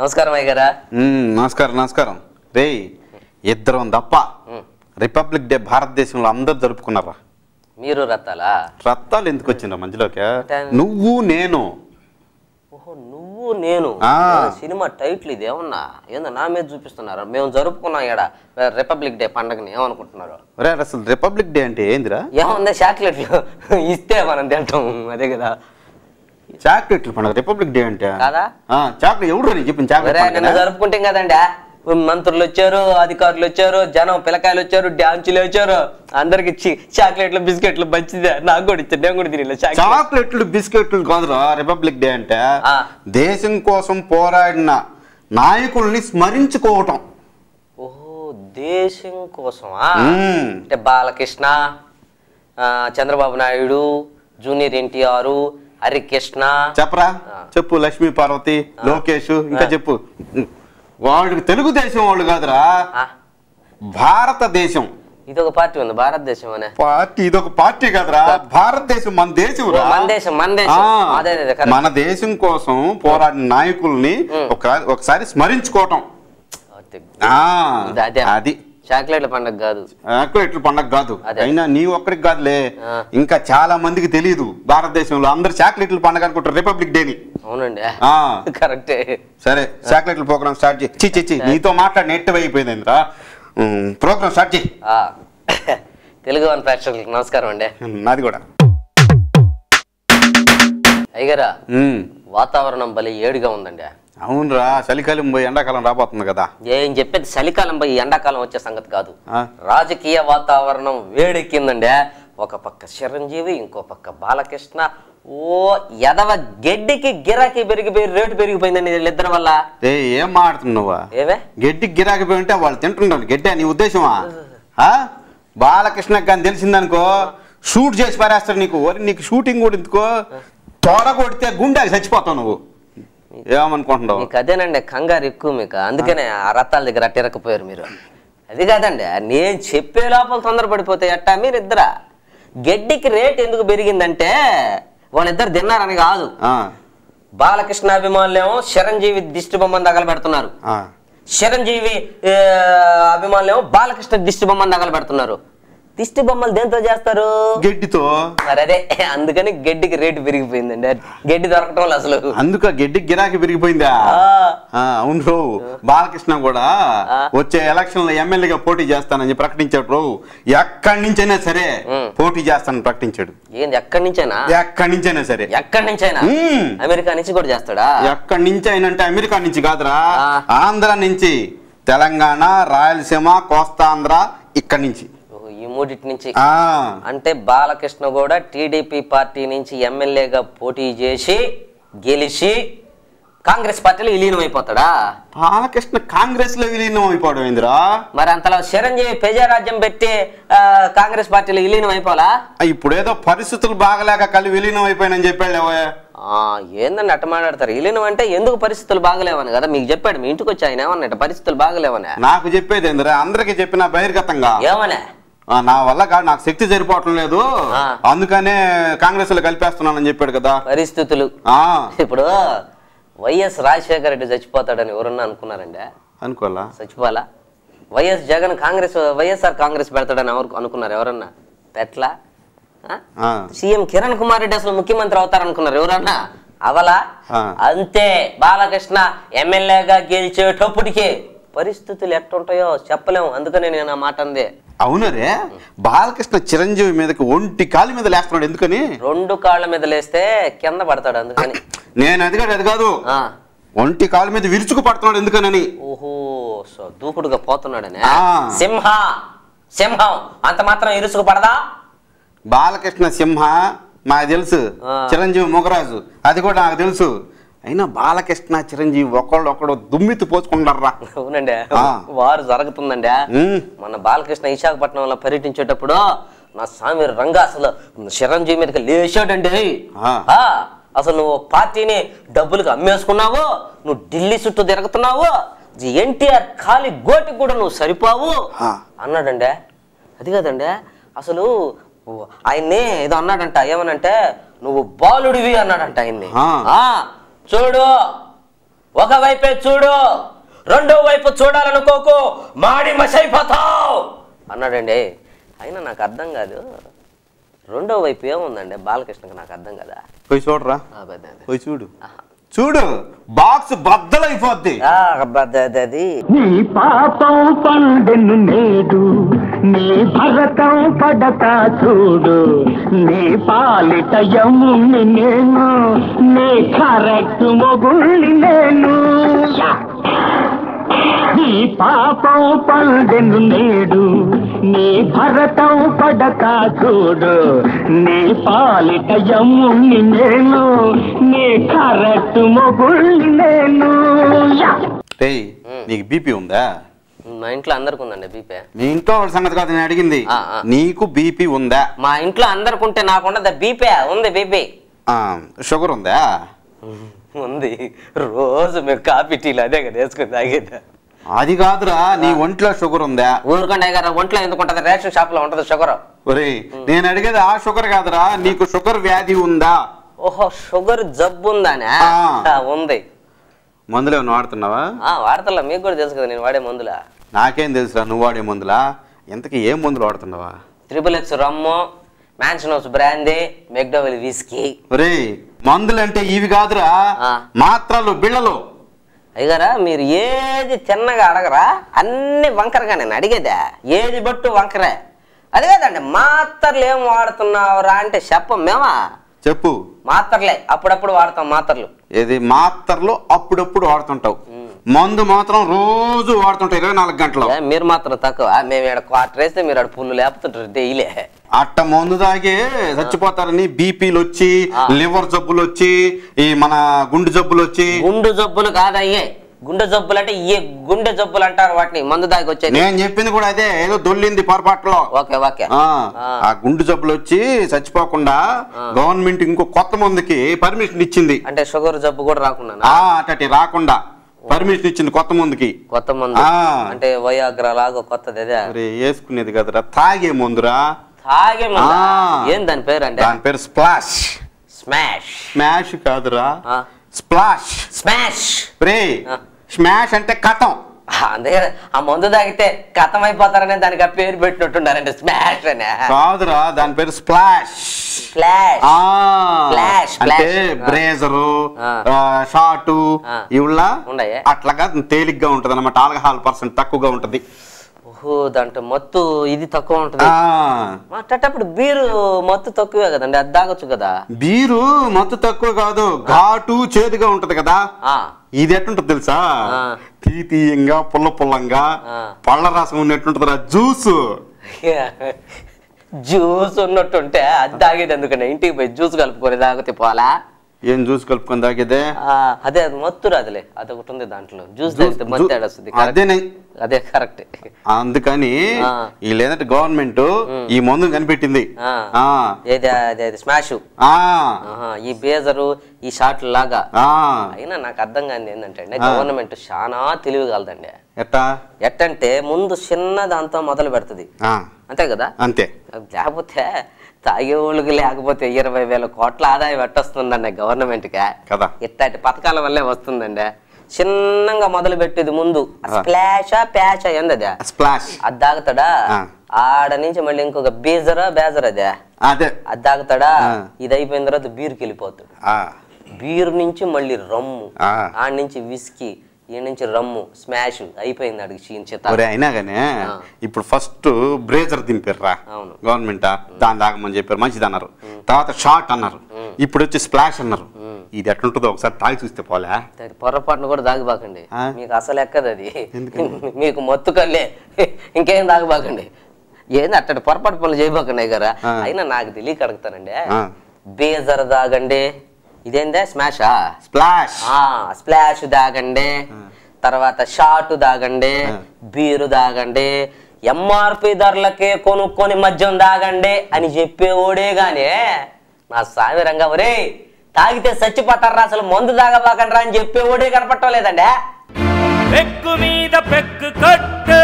నమస్కారం అయ్యగారా. నమస్కారం నమస్కారం. రే ఇద్దరం తప్ప రిపబ్లిక్ డే భారతదేశంలో అందరు జరుపుకున్నారా? మీరు రత్తాలా? రత్తాలు ఎందుకు వచ్చిండ్రా మధ్యలోకి? నువ్వు నేను. ఓహో, నువ్వు నేను. సినిమా టైటిల్ ఇది ఏమన్నా ఏందో నా మీద చూపిస్తున్నారు. మేము జరుపుకున్నాం ఇక్కడ రిపబ్లిక్ డే పండుగని, ఏమనుకుంటున్నారు? అసలు రిపబ్లిక్ డే అంటే ఏందిరా? ఏముంది, చాక్లెట్లు ఇస్తే మనం తింటాం, అదే కదా చాక్లెట్లు పండుగ. రిపబ్లిక్ డే అంటే కాదా? చాక్లెట్ ఎవరు చెప్పింది? చాక్లెట్ నిన్న జరుపుకుంటాం కదండి. మంత్రులు వచ్చారు, అధికారులు వచ్చారు, జనం పిల్లకాయలు వచ్చారు, డాన్సులు వచ్చారు, అందరికి చాక్లెట్లు బిస్కెట్లు మంచిదే. నాకు కూడా ఇచ్చారు, నేను కూడా తినలే. చాక్లెట్లు బిస్కెట్లు కాదురా రిపబ్లిక్ డే అంటే. దేశం కోసం పోరాడిన నాయకుల్ని స్మరించుకోవటం. ఓహో, దేశం కోసమా? అంటే బాలకృష్ణ, చంద్రబాబు నాయుడు, జూనియర్ ఎన్టీఆర్, హరికృష్ణ. చెప్పరా, చెప్పు. లక్ష్మీ పార్వతి, లోకేష్, ఇంకా చెప్పు. వాళ్ళకి తెలుగుదేశం వాళ్ళు కాదురా, భారతదేశం. ఇదొక పార్టీ ఉంది, భారతదేశం అనే పార్టీ. ఇదొక పార్టీ కాదురా, భారతదేశం మన దేశం. మన దేశం కోసం పోరాడిన నాయకుల్ని ఒకసారి స్మరించుకోవటం. అది చాక్లెట్ల పండుగ కాదు. చాక్లెట్ల పండుగ కాదు. అయినా నీ ఒక్కడికి కాదులే, ఇంకా చాలా మందికి తెలియదు. భారతదేశంలో అందరు చాక్లెట్ల పండుగ అనుకుంటారు రిపబ్లిక్ డేని. అవునండి, కరెక్టే. సరే, చాక్లెట్ల ప్రోగ్రామ్ స్టార్ట్ చేయి. నీతో మాట్లాడి నెట్ అయిపోయింది రా. ప్రోగ్రామ్ స్టార్ట్ చేయి. తెలుగు వన్ ప్రేక్షకులకు నమస్కారం అండి. నాది కూడా. అయ్యగారా, వాతావరణం భలే ఏడుగా ఉందండి. అవునరా, చలికాలం పోయి ఎండాకాలం రాబోతుంది కదా. ఏం చెప్పేది, చలికాలం పోయి ఎండాకాలం వచ్చే సంగతి కాదు. రాజకీయ వాతావరణం వేడెక్కిందండి. ఒక పక్క చిరంజీవి, ఇంకో పక్క బాలకృష్ణ. ఓ ఎదవ గడ్డికి గిరాకీ పెరిగిపోయి రేటు పెరిగిపోయిందండి వీళ్ళిద్దరి వల్ల. ఏం మాట్లాడుతున్నావా? ఏవే గడ్డికి గిరాకీ పోయి ఉంటే వాళ్ళు తింటుంటారు గడ్డి. నీ ఉద్దేశమా? బాలకృష్ణకి కానీ తెలిసిందనుకో షూట్ చేసి పారేస్తారు నీకు. నీకు షూటింగ్ కూడా ఎందుకో, తోడ కొడితే గుండెకి చచ్చిపోతావు నువ్వు. ఏమనుకుంటున్నావు? మీకు అదేనండి కంగారు ఎక్కువ మీకు, అందుకనే ఆ రత్తాల దగ్గర అట్టిరకపోయారు మీరు. అది కాదండి, నేను చెప్పే లోపల తొందరపడిపోతే ఎట్టా మీరిద్దరా. గడ్డికి రేట్ ఎందుకు పెరిగిందంటే వాళ్ళిద్దరు తిన్నారని కాదు. బాలకృష్ణ అభిమానులేమో చిరంజీవి దిష్టి బొమ్మను తగలబెడుతున్నారు, చిరంజీవి అభిమానులేమో బాలకృష్ణ దిష్టి బొమ్మను తగలబెడుతున్నారు. దిష్టి బొమ్మలు దేంతో చేస్తారు? గడ్డితో. మరి అదే, అందుకని గడ్డికి రేటు పెరిగిపోయిందండి. గడ్డి దొరకటం వల్ల అసలు అందుక గడ్డికి గిరాకీ పెరిగిపోయిందా? అవును. బాలకృష్ణ కూడా వచ్చే ఎలక్షన్ లో ఎమ్మెల్యేగా పోటీ చేస్తానని ప్రకటించాడు. ఎక్కడి నుంచైనా సరే పోటీ చేస్తానని ప్రకటించాడు. ఏంది, ఎక్కడి నుంచైనా? ఎక్కడి నుంచైనా సరే. ఎక్కడి నుంచైనా? అమెరికా నుంచి కూడా చేస్తాడా? ఎక్కడి నుంచి అయినా అంటే అమెరికా నుంచి కాదురా, ఆంధ్ర నుంచి, తెలంగాణ, రాయలసీమ, కోస్తాంధ్ర, ఇక్కడి నుంచి, ఈ మూడిటి నుంచి. అంటే బాలకృష్ణ కూడా టీడీపీ పార్టీ నుంచి ఎమ్మెల్యేగా పోటీ చేసి గెలిచి కాంగ్రెస్ పార్టీలో విలీనం అయిపోతాడా? బాలకృష్ణ కాంగ్రెస్ లో విలీనం అయిపోవడం ఏందిరా? మరి అంతలో చిరంజీవి ప్రజారాజ్యం పెట్టి కాంగ్రెస్ పార్టీలో విలీనం అయిపోలా? ఇప్పుడేదో పరిస్థితులు బాగలేక కలిసి విలీనం అయిపోయానని చెప్పాడు. ఏందని అట్ట మాట్లాడతారు? విలీనం అంటే ఎందుకు పరిస్థితులు బాగలేవని కదా మీకు చెప్పాడు. మీ ఇంటికి వచ్చి ఆయన ఏమన్నట్టు పరిస్థితులు బాగలేవని నాకు చెప్పేది ఏందిరా? అందరికి చెప్పిన బహిర్గతంగా. ఏమనే? నా వల్ల కాదు, నాకు శక్తి సరిపోవటం లేదు, అందుకనే కాంగ్రెస్ లో కలిపేస్తున్నానని చెప్పాడు కదా. పరిస్థితులు. ఇప్పుడు వైఎస్ రాజశేఖర రెడ్డి చచ్చిపోతాడని ఎవరన్నా అనుకున్నారండి? అనుకోవాలా? చచ్చిపోవాలా? వైఎస్ జగన్ వైఎస్ఆర్ కాంగ్రెస్ పెడతాడని అనుకున్నారు ఎవరన్నా? పెట్లా. సీఎం కిరణ్ కుమార్ రెడ్డి అసలు ముఖ్యమంత్రి అవుతారనుకున్నారు ఎవరన్నా? అవలా. అంతే, బాలకృష్ణ ఎమ్మెల్యేగా గెలిచేటప్పటికి పరిస్థితులు ఎట్టుంటాయో చెప్పలేము. అందుకనే నేను ఆ మాట అందే. అవునరే, బాలకృష్ణ చిరంజీవి మీదకి ఒంటి కాళ్ళ మీద లేస్తున్నాడు. ఎందుకని? రెండు కాళ్ళ మీద లేస్తే కింద పడతాడు అందుకని. నేను అది కాదు, ఒంటి కాళ్ళ మీద విరుచుకు పడుతున్నాడు ఎందుకనని. ఓహో, సో దూకుడుగా పోతున్నాడని. సింహం అంత మాత్రం ఇరుసుకు పడదా? బాలకృష్ణ సింహ మాకు తెలుసు, చిరంజీవి మొగరాజు అది కూడా నాకు తెలుసు. అయినా బాలకృష్ణ చిరంజీవి ఒకళ్ళు దుమ్మితి పోసుకుంటారా? అవునండి, వారు జరుగుతుందండి. మన బాలకృష్ణ విశాఖపట్నంలో పర్యటించేటప్పుడు నా స్వామి రంగా అసలు చిరంజీవి మీదకి లేచాడండి. అసలు నువ్వు పార్టీని డబ్బులకు అమ్మేసుకున్నావు, నువ్వు ఢిల్లీ చుట్టూ తిరుగుతున్నావు, ఎన్టీఆర్ ఖాళీ గోటికి కూడా నువ్వు సరిపోవు అన్నాడండి. అది కాదండి, అసలు ఆయన్ని ఏదో అన్నాడంట. ఏమనంటే నువ్వు బాలుడివి అన్నాడంట ఆయన్ని. చూడు ఒకవైపే చూడు, రెండో వైపు చూడాలనుకోకు, మాడి మసైపోతావు అన్నాడండి. అయినా నాకు అర్థం కాదు, రెండో వైపు ఏముందండి బాలకృష్ణకి, నాకు అర్థం కదా. పోయి చూడరా, పోయి చూడు, చూడు బాక్స్ బద్దలైపోద్ది. నీ పాపం పండెను నేడు, నీ భరతం పడతా చూడు, నీ పాలిట యముని నేను, నీ కరెక్ట్ మొగుళ్ళి నేను. నీ పాపం పండెను నేడు, నీ భరతం పడతా చూడు, నీ పాలిట యముని నేను, నీ కరెక్ట్ మొగుళ్ళి నేను. నీకు బీపీ ఉందా? మా ఇంట్లో అందరికి ఉందండి బీపీ. మీ ఇంట్లో సంగతి కాదు నేను అడిగింది, నీకు బీపీ ఉందా? మా ఇంట్లో అందరికి ఉంటే నాకు ఉండదా బీపీ? ఉంది బీపీ. షుగర్ ఉందా? ఉంది. రోజు మేము కాఫీ టీలు అదే కదా వేసుకుని తాగేదా. అది కాదురా, నీ ఒంట్లో షుగర్ ఉందా? ఊరుకంటే గారు ఒంట్లో ఎందుకు ఉంటది? రేషన్ షాప్ లో ఉంటది షుగర్. ఒరే నేను అడిగేది ఆ షుగర్ కాదురా, నీకు షుగర్ వ్యాధి ఉందా? ఓహో, షుగర్ జబ్బు ఉందానే? ఉంది. మందులు ఏమైనా వాడుతున్నావా? వాడతలా, మీకు కూడా తెలుసు కదా నేను వాడే మందులా. నాకేం తెలుసురా నువ్వు వాడే మందులా? ఎంతకి ఏం మందులు వాడుతున్నావా? XXX rum, Mansion House brandy, McDowell whisky. ఒరే మందులు అంటే ఇవి కాదురా, మాత్రలు బిళ్ళలు. అయ్యారా మీరు ఏది తిన్నగా అడగరా, అన్ని వంకరగా నేను అడిగేదా, ఏది బట్టు వంకరే. అది కాదండి, మాత్రలు ఏం వాడుతున్నావురా అంటే చెప్పం మేమా. చెప్పు. మాత్రలే అప్పుడప్పుడు వాడతాం మాత్రలు. ఏది మాత్రలు అప్పుడప్పుడు వాడుతుంటావు, మందు మాత్రం రోజు వాడుతుంటావు 24 గంటలు. మీరు మాత్రం తక్కువ, మేము ఇక్కడ క్వార్టర్ వేస్తే మీరు అక్కడ పుల్లు లేపుతుంటారు డైలీ. అట్ట మందు తాగే చచ్చిపోతారని బీపీలు వచ్చి, లివర్ జబ్బులు వచ్చి, ఈ మన గుండె జబ్బులు వచ్చి. గుండె జబ్బులు కాదయ్యే, గుండె జబ్బులు అంటే ఏ గుండె జబ్బులు అంటారు వాటిని, మందు దాగి వచ్చేది. నేను చెప్పింది కూడా అదే, ఏదో దొల్లింది పొరపాట్లో. Okay okay. ఆ గుండె జబ్బులు వచ్చి చచ్చిపోకుండా గవర్నమెంట్ ఇంకో కొత్త మందుకి పర్మిషన్ ఇచ్చింది. అంటే షుగర్ జబ్బు కూడా రాకుండా అటటి రాకుండా పర్మిషన్ ఇచ్చింది కొత్త మందుకి. కొత్త మందు అంటే వయాగ్రా లాగా కొత్తది అదే. వేసుకునేది కదరా, తాగే మందురా. తాగే మందు ఏం దాని పేరు? అంటే దాని పేరు స్ప్లాష్. స్మాష్. స్మాష్ కాదురా, స్ప్లాష్. స్మాష్. స్మాష్ అంటే కథం. అంతే కదా, ఆ మందు తాగితే కథం అయిపోతారనే దానికి ఆ పేరు పెట్టినట్టున్నారంటే స్మాష్ అని. కాదురా, దాని పేరు స్ప్లాష్. అంటే బ్రేజరు, షార్ట్ ఇవిలా అట్లాగా తేలిగ్గా ఉంటది అన్నమాట, ఆల్కహాల్ % తక్కువగా ఉంటది. ఓహో, దాంట్లో మత్తు ఇది తక్కువ ఉంటది. అట్టేటప్పుడు బీరు మత్తు తక్కువే కదండి, అది తాగొచ్చు కదా. బీరు మత్తు తక్కువ కాదు, ఘాటు చేదుగా ఉంటది కదా. ఇది ఎట్టుంటది తెలుసా, తీయంగా పుల్ల పుల్లంగా పళ్ళ రసం ఉన్నట్టుంటదిరా, జ్యూస్. జ్యూస్ ఉన్నట్టుంటే అది తాగేది ఎందుకంటే, ఇంటికి పోయి జ్యూస్ కలుపుకొని తాగితే పోలా. ఏం జ్యూస్ కలుపుకొని తాగేదే? అదే అది మత్తు రాదులే, అదొకటి ఉంది దాంట్లో. జ్యూస్ తాగితే మత్తు ఏడొస్తుంది. అదే కరెక్ట్. అందుకని ఈ లేదంటే గవర్నమెంట్ ఈ మందు కనిపెట్టింది. స్మాష్, ఈ బేజరు, ఈ షార్ట్ లాగా. అయినా నాకు అర్థం కాని ఏంటంటే గవర్నమెంట్ చాలా తెలివిగలదండి. ఎట్టంటే ముందు చిన్న దాంతో మొదలు పెడుతుంది, అంతే కదా. అంతే. లేకపోతే తాగేవాళ్ళకి లేకపోతే 20,000 కోట్ల ఆదాయం ఎట్టొస్తుందండి గవర్నమెంట్కి కదా. ఇట్లాంటి పథకాల వల్లే వస్తుందండి. చిన్నగా మొదలు పెట్టేది ముందు స్ప్లాషా ప్యాచా ఏందది, స్ప్లాష్. అది తాగుతాడా, ఆడ నుంచి మళ్ళీ ఇంకొక బీజరా బేజర్ అది అది తాగుతాడా. ఇది అయిపోయిన తర్వాత బీరుకి వెళ్ళిపోతాడు, బీరు నుంచి మళ్ళీ రమ్ము, ఆడ నుంచి విస్కీ, ఈ నుంచి రమ్ము, స్మాష్ అయిపోయింది అడిగి. అయినా కానీ ఇప్పుడు ఫస్ట్ బ్రేజర్ దింపారా గవర్నమెంట్, దాని తాగమని చెప్పారు, మంచిది అన్నారు. తర్వాత షార్ట్ అన్నారు, ఇప్పుడు వచ్చి స్ప్లాష్ అన్నారు. ఇది ఎట్లుంటుందో ఒకసారి తాగి చూస్తే పోలే. పొరపాటును కూడా తాగిబాకండి, మీకు అసలు ఎక్కదు అది, మీకు మత్తు కల్లే, ఇంకేం తాగిబాకండి. ఏంది అట్టడి పొరపాటు పనులు చేయబాకండి గారా. అయినా నాకు తెలియక అడుగుతానండి, బేజర్ తాగండి, ఇదేందే స్మాషా, స్ప్లాష్. స్ప్లాష్ తాగండి, తర్వాత షార్ట్ తాగండి, బీరు తాగండి, ఎంఆర్పి ధరలకే కొనుక్కొని మద్యం తాగండి అని చెప్పేవాడే గాని నా సామిరంగా ఒరే తాగితే చచ్చిపోతారా అసలు మందు తాగబాకండి రా అని చెప్పేవాడే కనపడటం లేదండి. పెక్కు మీద పెక్కు కట్టు,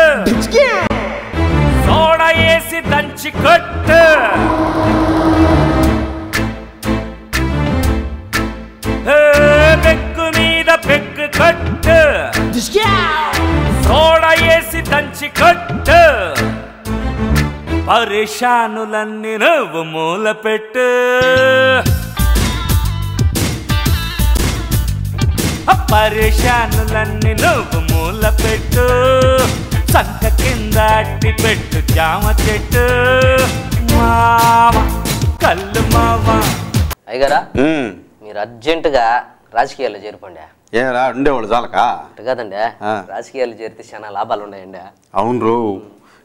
సోడా వేసి దంచి కట్టు, పెక్కు మీద పెక్కు కొట్టు సోడా వేసి దంచి కొట్టు పరేషానులన్నీ నువ్వు మూల పెట్టు పరేషానులన్నీ నువ్వు మూల పెట్టు సంక కింద అట్టి పెట్టు జామ చెట్టు మామ కళ్ళు మామ. అయ్యగారా మీరు అర్జెంటుగా రాజకీయాల్లో చేరిపోండి. ఏరా ఉండేవాళ్ళు చాలక కాదండి, రాజకీయాల్లో చేరితే చాలా లాభాలు ఉన్నాయండి. అవును రో,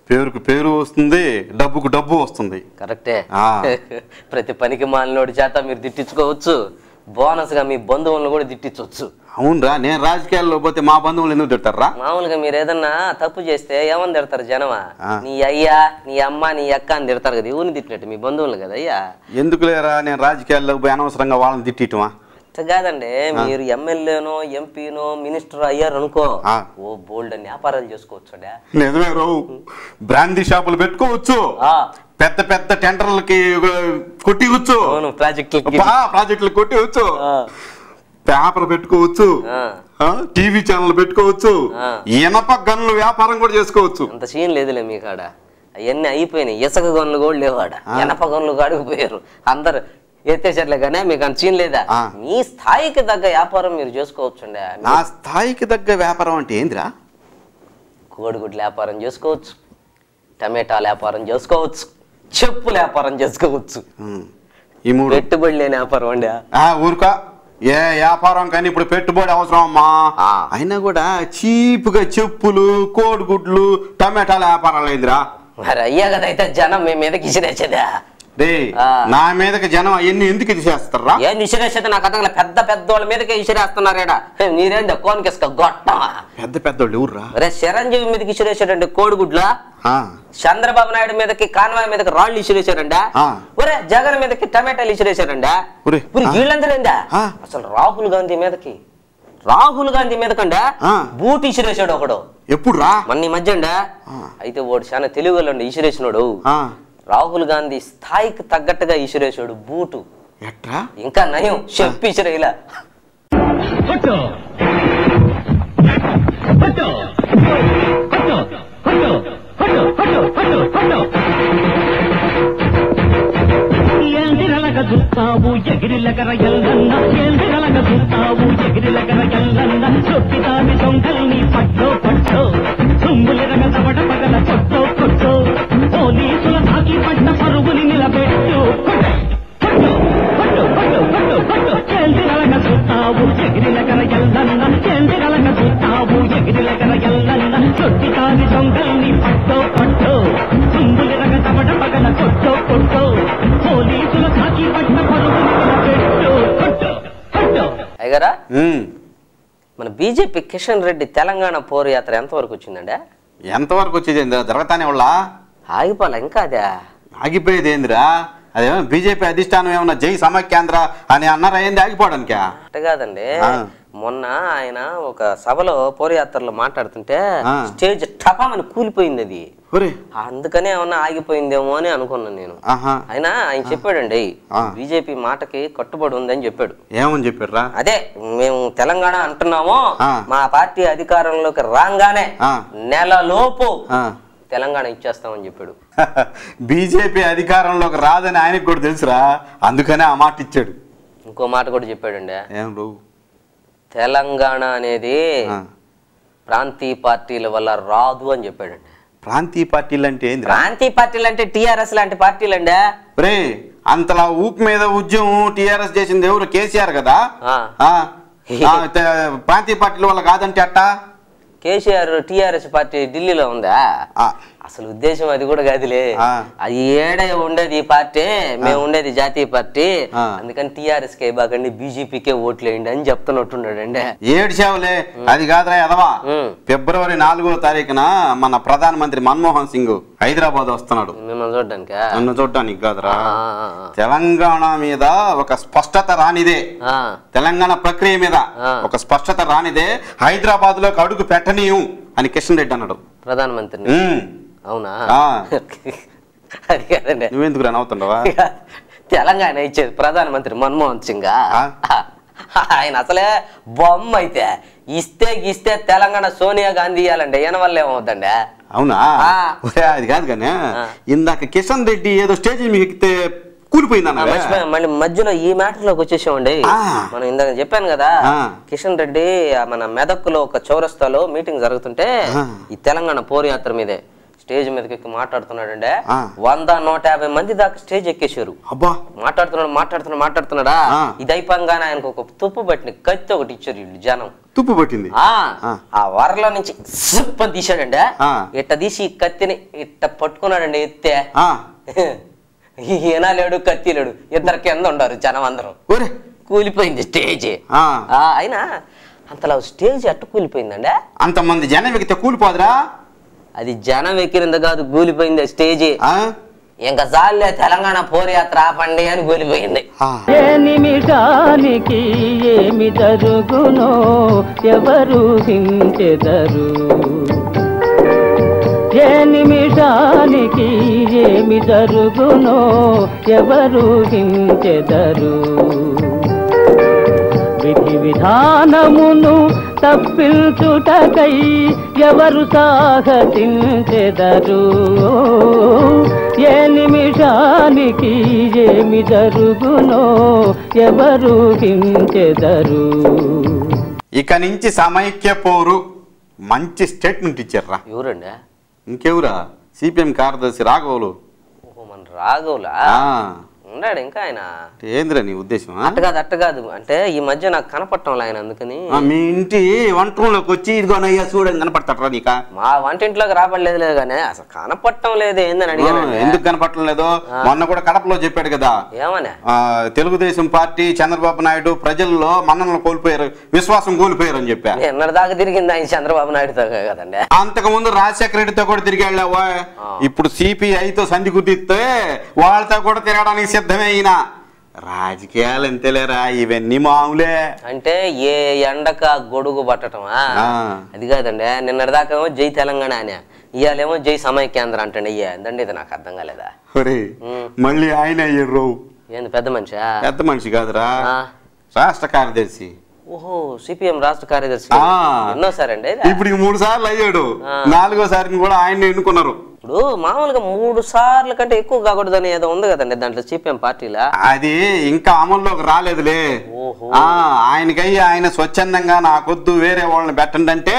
పేరుకు పేరు వస్తుంది, డబ్బుకు డబ్బు వస్తుంది. కరెక్టే. ప్రతి పనికి మాలినోడి చేత మీరు తిట్టించుకోవచ్చు, బోనస్ గా మీ బంధువులను కూడా తిట్టించవచ్చు. అవునరా, నేను రాజకీయాల్లో పోతే మా బంధువులు ఎందుకు తిడతారా? మామూలుగా మీరు ఏదన్నా తప్పు చేస్తే ఏమని తిడతారు జనమా? నీ అయ్యా, నీ అమ్మ, నీ అక్క అని తిడతారు కదా. ఊరిని తిట్టినట్టు మీ బంధువులు కదా అయ్యా. ఎందుకు లేరా నేను రాజకీయాల్లో పోయి అనవసరంగా వాళ్ళని తిట్టిటమా? కాదండి, మీరు ఎమ్మెల్యేనో ఎంపీనో మినిస్టర్ అయ్యారు అనుకో, ఓ బోల్డ్ అని వ్యాపారాలు చేసుకోవచ్చు. నిజమే రావు, బ్రాందీ షాపులు పెట్టుకోవచ్చు, పెద్ద పెద్ద టెండర్లకి కొట్టివచ్చు, ప్రాజెక్టులు కొట్టివచ్చు, పేపర్ పెట్టుకోవచ్చు, టీవీ ఛానల్ పెట్టుకోవచ్చు, ఇనప గన్నుల వ్యాపారం కూడా చేసుకోవచ్చు. అంత సీన్ లేదులే మీ కాడ, అవన్నీ అయిపోయినాయి. ఇసుక గన్నులు కూడా లేవాడ, ఇనప గన్నులు కాడిపోయారు అందరు ఎత్తేసట్లే. కానీ మీకు అంత సీన్ లేదా? మీ స్థాయికి తగ్గ వ్యాపారం మీరు చేసుకోవచ్చు. నా స్థాయికి తగ్గ వ్యాపారం అంటే ఏందిరా? కోడిగుడ్ల వ్యాపారం చేసుకోవచ్చు, టమాటాల వ్యాపారం చేసుకోవచ్చు, చెప్పుల వ్యాపారం చేసుకోవచ్చు. ఈ మూడు పెట్టుబడి లేని వ్యాపారం అండి. ఊరుకా, ఏ వ్యాపారం కానీ ఇప్పుడు పెట్టుబడి అవసరం అమ్మా. అయినా కూడా చీప్గా చెప్పులు, కోడిగుడ్లు, టమాటాల వ్యాపారాలు అయిందిరా. మరి అయ్యా కదా అయితే జనం మీ మీదకి ఇసిరేసేదా? రే నా మీదకి జనం అవన్నీ ఎందుకు ఇసిరేస్తారా? ఏం ఇసిరేసేది నాకు అర్థం పెద్ద పెద్దోళ్ళ మీదకి ఇసిరేస్తున్నారేడా? మీరేంటి కోనికేసుక గొట్టమా? పెద్ద పెద్దోళ్ళు ఎవరురా? అరే చిరంజీవి మీదకి ఇసిరేసాడండి కోడిగుడ్ల, చంద్రబాబు నాయుడు మీదకి కాన్వాయ్ మీదకి రాళ్ళు ఇసిరేసారండా, ఒరే జగన్ మీదకి టమాటాలు ఇసిరేసారండా, వీళ్ళందరేందా అసలు రాహుల్ గాంధీ మీదకండా బూట్ ఇసిరేసాడు ఒకడు. ఎప్పుడు రా? మొన్న ఈ మధ్య అండా. అయితే వాడు చాలా తెలుగులోండి ఇసిరేసినాడు. రాహుల్ గాంధీ స్థాయికి తగ్గట్టుగా ఇసిరేసాడు బూటు. ఎట్రా? ఇంకా నయం చెప్పి ఇసిరేలా. చూస్తావు ఎగిరిలగర ఎల్లన్న, ఎందిరలగ చూస్తావు ఎగిరిలగర ఎల్లన్న, చొప్పితావి దొంగల్ని పట్టో పట్టో, తుంగులిరగ తవడ పగల కొట్టో కొట్టో, పోలీసుల తాకి పట్ట పరుగుని నిలబెట్టు. ఎందిరలగ చూస్తావు ఎగిరిలగర ఎల్లన్న, ఎందిరలగ చూస్తావు ఎగిరిలగర ఎల్లన్న, చొప్పితావి దొంగల్ని పట్టో పట్టో, తుంగులిరగ తవడ పగల కొట్టో కొట్టో, పోలీసుల తాకి పట్ట పరుగుని నిలబెట్టు. అయ్యగారా, మన బీజేపీ కిషన్ రెడ్డి తెలంగాణ పోరు యాత్ర ఎంతవరకు వచ్చిందండి? ఎంతవరకు వచ్చేది? జరగతానే వాళ్ళ ఆగిపోలే ఇంకా? అదే ఆగిపోయేది ఏందిరా? అదేమో బీజేపీ అధిష్టానం ఏమన్నా జై సమైక్యాంధ్ర అని అన్నారా ఏంది ఆగిపోవడానికి? అంటే కాదండి, మొన్న ఆయన ఒక సభలో పోరయాత్రలో మాట్లాడుతుంటే స్టేజ్ టపామని కూలిపోయింది. అది అందుకనే ఏమన్నా ఆగిపోయిందేమో అని అనుకున్నాను నేను. ఆయన చెప్పాడండి, బీజేపీ మాటకి కట్టుబడి ఉందని చెప్పాడు. ఏమని చెప్పారా? అదే మేము తెలంగాణ అంటున్నాము, మా పార్టీ అధికారంలోకి రాగానే నెలలోపు తెలంగాణ ఇచ్చేస్తామని చెప్పాడు. బీజేపీ అధికారంలోకి రాదని ఆయనకు కూడా తెలుసురా, అందుకనే ఆ మాట ఇచ్చాడు. ఇంకో మాట కూడా చెప్పాడండి, ఏం తెలంగాణ అనేది ప్రాంతీయ పార్టీల వల్ల రాదు అని చెప్పాడండి. ప్రాంతీయ పార్టీలు అంటే ఏంది? ప్రాంతీయ పార్టీలు అంటే టీఆర్ఎస్ లాంటి పార్టీలండి. రే అంతలా ఊపు మీద ఉద్యమం టీఆర్ఎస్ చేసింది ఎవరు? కేసీఆర్ కదా. ప్రాంతీయ పార్టీల వల్ల కాదంటే అట్టా? కేసీఆర్ టీఆర్ఎస్ పార్టీ ఢిల్లీలో ఉందా? అసలు ఉద్దేశం అది కూడా కాదులే. అది ఏడే ఉండేది ఈ పార్టీ, మేము ఉండేది జాతీయ పార్టీ, అందుకని టీఆర్ఎస్ కే బాగండి బీజేపీకే ఓట్లేయండి అని చెప్తున్నట్టున్నాడండి. ఏడు సేవలే అది కాదురా ఎదవా. ఫిబ్రవరి 4వ తారీఖున మన ప్రధానమంత్రి మన్మోహన్ సింగ్ హైదరాబాద్ వస్తున్నాడు. మిమ్మల్ని చూడడానికి? నన్ను చూడడానికి కాదురా, తెలంగాణ మీద ఒక స్పష్టత రానిదే, తెలంగాణ ప్రక్రియ మీద ఒక స్పష్టత రానిదే హైదరాబాద్ లోకి అడుగు పెట్టనీయం అని కిషన్ రెడ్డి అన్నాడు ప్రధానమంత్రిని. అవునా? అది కాదండి, నువ్వెందుకు నవ్వుతుండవా? తెలంగాణ ఇచ్చేది ప్రధానమంత్రి మన్మోహన్ సింగ్, ఆయన అసలే బొమ్మ అయితే ఇస్తే తెలంగాణ సోనియా గాంధీ ఇవ్వాలండి ఈయన వల్ల ఏమవుతుందండి. అవునా? అది కాదు కానీ ఇందాక కిషన్ రెడ్డి ఏదో స్టేజ్ మీకు ఎక్కితే కూలిపోయిందన్న మళ్ళీ మధ్యలో ఈ మ్యాటర్ లోకి వచ్చేసామండి. మనం ఇందాక చెప్పాను కదా, కిషన్ రెడ్డి మన మెదక్లో ఒక చౌరస్తాలో మీటింగ్ జరుగుతుంటే ఈ తెలంగాణ పోరుయాత్ర మీదే స్టేజ్ మీదకి ఎక్కి మాట్లాడుతున్నాడండి. 100-150 మంది దాకా స్టేజ్ ఎక్కేశారు. మాట్లాడుతున్నాడా ఇది అయిపోగానే ఆయనకు ఒక తుప్పు పట్టిన కత్తి ఒకటి ఇచ్చారు వీళ్ళు జనం. తుప్పు పట్టింది ఆ వరలో నుంచి సిప్పని తీశాడండి. ఇట్ట తీసి ఈ కత్తిని ఇట్ట పట్టుకున్నాడండి ఎత్తే. ఈయన లేడు కత్తి లేడు, ఇద్దరు కింద ఉండారు జనం అందరూ. కూలిపోయింది స్టేజ్. అయినా అంతలా స్టేజ్ అట్టు కూలిపోయిందండి. అంతమంది జనం ఎక్కితే కూలిపోదురా? అది జనం ఎక్కినంత కాదు, కూలిపోయింది స్టేజ్. ఇంకా చాలే తెలంగాణ పోరుయాత్ర ఆపండి అని కూలిపోయింది. ఏ నిమిషానికి ఏమి జరుగునో ఎవరు హించెదరు, ఏ నిమిషానికి ఏమి జరుగునో ఎవరు హించెదరు, విధి విధానమును తప్పించుటకై ఎవరు సాహసించెదరు, ఏ నిమిషానికి ఏమి జరుగునో ఎవరు హించెదరు. ఇక నుంచి సమైక్య పోరు మంచి స్టేట్మెంట్ ఇచ్చారా? ఎవరండి? ఇంకెవరా? సిపిఎం కార్యదర్శి రాఘవులు. మన రాఘవులా ఉన్నాడు ఇంకా ఆయన? ఏంద్రా నీ ఉద్దేశం? అట్ట కాదు అంటే ఈ మధ్య నాకు కనపడటంలో ఆయన, అందుకని మీ ఇంటి వంట రూమ్లోకి వచ్చి ఇదిగోనయ్యా చూడని కనపడతారా నీక? మా వంటింట్లోకి రాబడలేదు కానీ అసలు కనపడటం లేదు ఏందని అడిగాను. ఎందుకు కనపడటం లేదు? మొన్న కూడా కడపలో చెప్పాడు కదా, ఏమన్నా తెలుగుదేశం పార్టీ చంద్రబాబు నాయుడు ప్రజల్లో మన్ననలు కోల్పోయారు, విశ్వాసం కోల్పోయారు అని చెప్పా. ఎన్నటిదాకా తిరిగింది ఆయన చంద్రబాబు నాయుడుతో కదండి. అంతకు ముందు రాజశేఖర రెడ్డితో కూడా తిరిగాళ్ళవా? ఇప్పుడు సిపిఐతో సంధి కుదిరితే వాళ్ళతో కూడా తిరగడానికి సిద్ధమే. అయినా రాజకీయాలు ఎంతలేరా, ఇవన్నీ మామూలే. అంటే ఏ ఎండక గొడుగు పట్టటమా? అది కాదండి. నిన్నటిదాకా జై తెలంగాణ అని, ఇవాళేమో జై సమైక్యాంధ్ర అంటే అయ్యా ఏందండి, ఇది నాకు అర్థం కాలేదా? మళ్ళీ ఆయన అయ్యారు. ఏంది పెద్ద మనిషి? పెద్ద మనిషి కాదురా, రాష్ట్ర కార్యదర్శి. ఓహో, సిపిఎం రాష్ట్ర కార్యదర్శి ఎన్నోసారి అండి? ఇప్పుడు 3 సార్లు అయ్యాడు, 4వ కూడా ఆయన ఎన్నుకున్నారు. ఇప్పుడు మామూలుగా 3 సార్ల కంటే ఎక్కువ కాకూడదని ఏదో ఉంది కదండి దాంట్లో సిపిఎం పార్టీలా. అది ఇంకా అమల్లోకి రాలేదులే. ఆయనకయ్యి ఆయన స్వచ్ఛందంగా నాకొద్దు వేరే వాళ్ళని పెట్టండి అంటే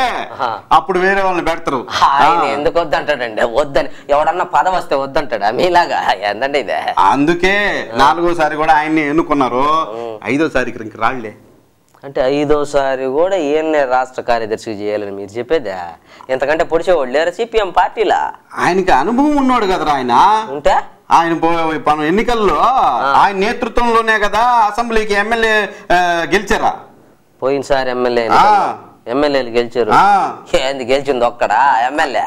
అప్పుడు వేరే వాళ్ళని పెడతారు. ఆయన ఎందుకు వద్దంటాడండి? వద్దని ఎవడన్నా పదవి వస్తే వద్దంటాడా మీలాగా? ఏందండి ఇదే? అందుకే 4వసారి కూడా ఆయన్ని ఎన్నుకున్నారు, 5వసారికి ఇంక రాళ్లే. అంటే 5వసారి కూడా ఈయన్నే రాష్ట్ర కార్యదర్శి చేయాలని మీరు చెప్పేదా? ఎంతకంటే పొడిచేవాళ్ళు లేరు సిపిఎం పార్టీలా? ఆయనకి అనుభవం ఉన్నాడు కదరా ఆయన. ఉంటే ఆయన ఎన్నికల్లో ఆయన నేతృత్వంలోనే కదా అసెంబ్లీకి ఎమ్మెల్యే గెలిచారా? పోయినసారి ఎమ్మెల్యేలు గెలిచారు. ఏంది గెలిచింది ఒక్కడా ఎమ్మెల్యే?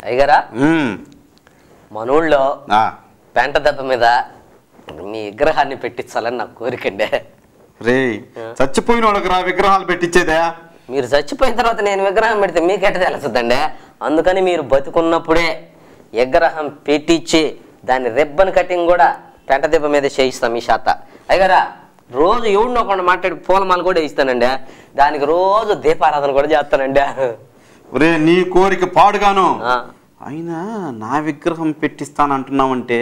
అయ్యగారా, మనూళ్ళో పెంట దెబ్బ మీద మీ విగ్రహాన్ని పెట్టించాలని నాకు కోరికండి. రే, చచ్చిపోయిన వాళ్ళకి రా విగ్రహాలు పెట్టించేదా? మీరు చచ్చిపోయిన తర్వాత నేను విగ్రహం పెడితే మీకెట్ట తెలుస్తుందండి? అందుకని మీరు బతుకున్నప్పుడే విగ్రహం పెట్టించి దాని రిబ్బన్ కటింగ్ కూడా పెంట దెబ్బ మీద చేయిస్తాం మీ శాత. అయ్యగారా, రోజు ఎవడినో ఒకటి మాట్లాడి పూలమాల కూడా ఇస్తానండి, దానికి రోజు దీపారాధన కూడా చేస్తానండి. రే, నీ కోరిక పాడుగాను. అయినా నా విగ్రహం పెట్టిస్తానంటున్నావంటే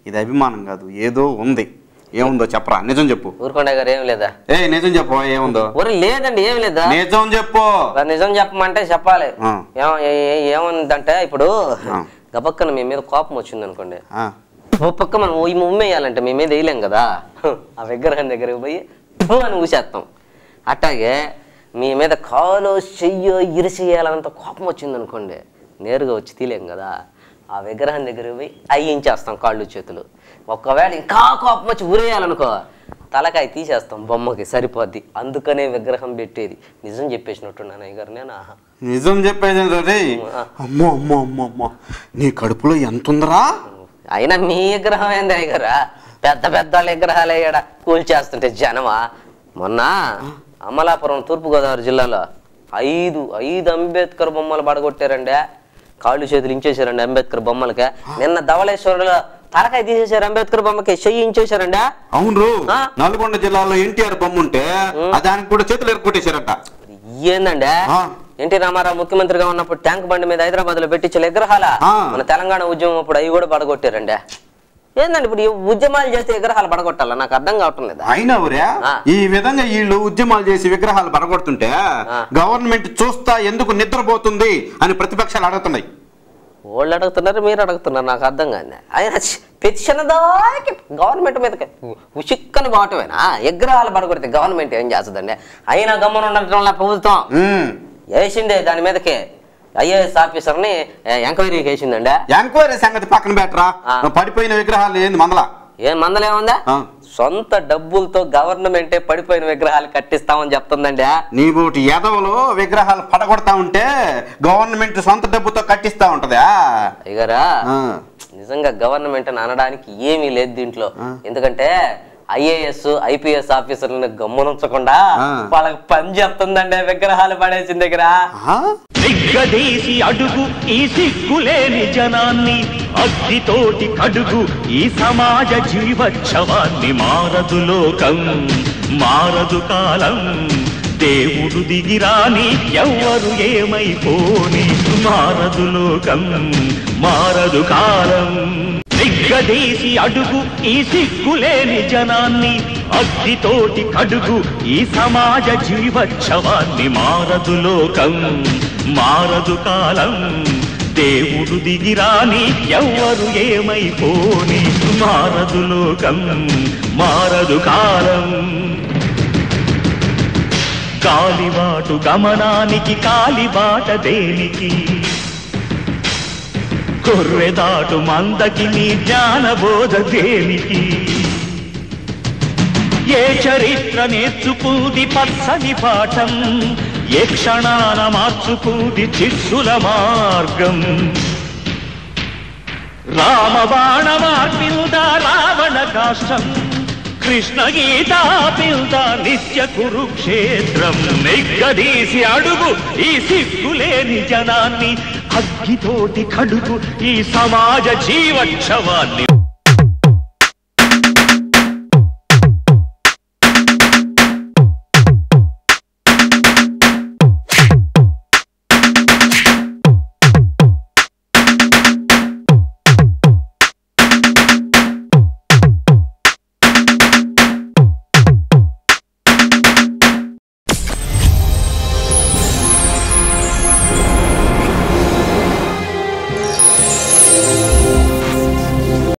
ఇది అభిమానం కాదు, ఏదో ఉంది. ఏముందో చెప్పరా, నిజం చెప్పు. ఊరుకొండ గారు ఏం లేదా? నిజం చెప్పు, ఏముందో? లేదండి, ఏం లేదా? నిజం చెప్పు. నిజం చెప్పమంటే చెప్పాలి. ఏముందంటే ఇప్పుడు గబక్కన మీ మీద కోపం వచ్చింది అనుకోండి, పక్క మనం ఉమ్మేయాలంటే మీ మీద వేయలేం కదా, ఆ విగ్రహం దగ్గరికి పోయి అని ఊసేస్తాం. అట్లాగే మీ మీద కాలో చెయ్యో ఇరిసేయాలంత కోపం వచ్చింది అనుకోండి, నేరుగా వచ్చి తీలేం కదా, ఆ విగ్రహం దగ్గరికి పోయి అయ్యించేస్తాం కాళ్ళు చేతులు. ఒకవేళ ఇంకా కోపం వచ్చి ఊరేయాలనుకో, తలకాయ తీసేస్తాం బొమ్మకి సరిపోద్ది, అందుకనే విగ్రహం పెట్టేది. నిజం చెప్పేసినట్టున్నాను అయ్యగారు నేను. నిజం చెప్పేది అమ్మో అమ్మో అమ్మో అమ్మో, నీ కడుపులో ఎంత ఉందరా? అయినా మీ విగ్రహం ఏంది అయ్యగారా? పెద్ద పెద్ద విగ్రహాలు అయ్యాడ కూల్చేస్తుంటే జనమా. మొన్న అమలాపురం తూర్పుగోదావరి జిల్లాలో ఐదు అంబేద్కర్ బొమ్మలు పడగొట్టారండి. కాళ్ళు చేతులు ఇంచేశారండి అంబేద్కర్ బొమ్మలకే. నిన్న ధవళేశ్వరంలో తలకాయ తీసేశారు అంబేద్కర్ బొమ్మకి, చెయ్యి ఇంచేశారండి. అవును, నల్గొండ జిల్లాలో ఎన్టీఆర్ బొమ్మ ఉంటే దానికి కూడా చేతులు ఎరగొట్టేశారట. ఏందండి ఎన్టీ రామారావు ముఖ్యమంత్రిగా ఉన్నప్పుడు ట్యాంక్ బండి మీద హైదరాబాద్ లో పెట్టించిన విగ్రహాల మన తెలంగాణ ఉద్యమం అప్పుడు అవి కూడా పడగొట్టారండి. ఏందండి ఇప్పుడు ఉద్యమాలు చేస్తే విగ్రహాలు పడగొట్టాలా? నాకు అర్థం కావటం లేదు. అయినా ఈ విధంగా వీళ్ళు ఉద్యమాలు చేసి విగ్రహాలు పడగొడుతుంటే గవర్నమెంట్ చూస్తా ఎందుకు నిద్రపోతుంది అని ప్రతిపక్షాలు అడుగుతున్నాయి. వాళ్ళు అడుగుతున్నారు, మీరు అడుగుతున్నారు, నాకు అర్థం కాదు. ఆయన పెన్షన్దారికి గవర్నమెంట్ మీద ఉచిక్కని బాటమేనా? విగ్రహాలు పడగొడితే గవర్నమెంట్ ఏం చేస్తుందండి? అయినా గమ్మన ఉండటం ప్రభుత్వం వేసిందే దాని మీదకి ఐఏఎస్ ఆఫీసర్ని ఎంక్వైరీకి వేసిందండి. ఎంక్వైరీ సంగతి పక్కన పెట్టరా, పడిపోయిన విగ్రహాలు ఏంది మందల? ఏం మందలేముందా? సొంత డబ్బులతో గవర్నమెంటే పడిపోయిన విగ్రహాలు కట్టిస్తామని చెప్తుందండి. నీ బోటి ఎదవలో విగ్రహాలు పడగొడతా ఉంటే గవర్నమెంట్ సొంత డబ్బుతో కట్టిస్తా ఉంటదా? అయ్యగారా నిజంగా గవర్నమెంట్ అని అనడానికి ఏమీ లేదు దీంట్లో. ఎందుకంటే ఐఏఎస్ ఐపీఎస్ ఆఫీసర్లను గమ్మునుంచకుండా వాళ్ళకి పని చెప్తుందండి విగ్రహాలు పడేసిన దగ్గర. దిగ్గదీసి అడుగు ఈ సిగ్గులేని జనాన్ని, అగ్గితోటి కడుగు ఈ సమాజ జీవోత్సవాన్ని. మారదు లోకం మారదు కాలం, దేవుడు దిగిరాని ఎవ్వరు ఏమైపోని. మారదు లోకం మారదు కాలం, దిగ్గదీసి అడుగు ఈ సిగ్గులేని జనాన్ని, అగ్గితోటి కడుగు ఈ సమాజ జీవోత్సవాన్ని. మారదు లోకం మారదు కాలం, దేవుడు దిగిరాని ఎవ్వరు ఏమైపోని. మారదు లోకం మారదు కాలం. కాలిబాటు గమనానికి కాలిబాట దేనికి? కొర్రెదాటు మందకి నీ జ్ఞానబోధ దేనికి? ఏ చరిత్ర నేర్చుకుంది పచ్చని పాఠం, ఏ క్షణాన మార్చుకుంది చిత్సుల మార్గం. రామబాణ మార్పిల్దా రావణ కాష్టం, కృష్ణ గీతా పిల్దా నిత్య కురుక్షేత్రం. నిగ్గదీసి అడుగు ఈ సిగ్గులేని జనాన్ని, అగ్గితోటి కడుగు ఈ సమాజ జీవోత్సవాన్ని.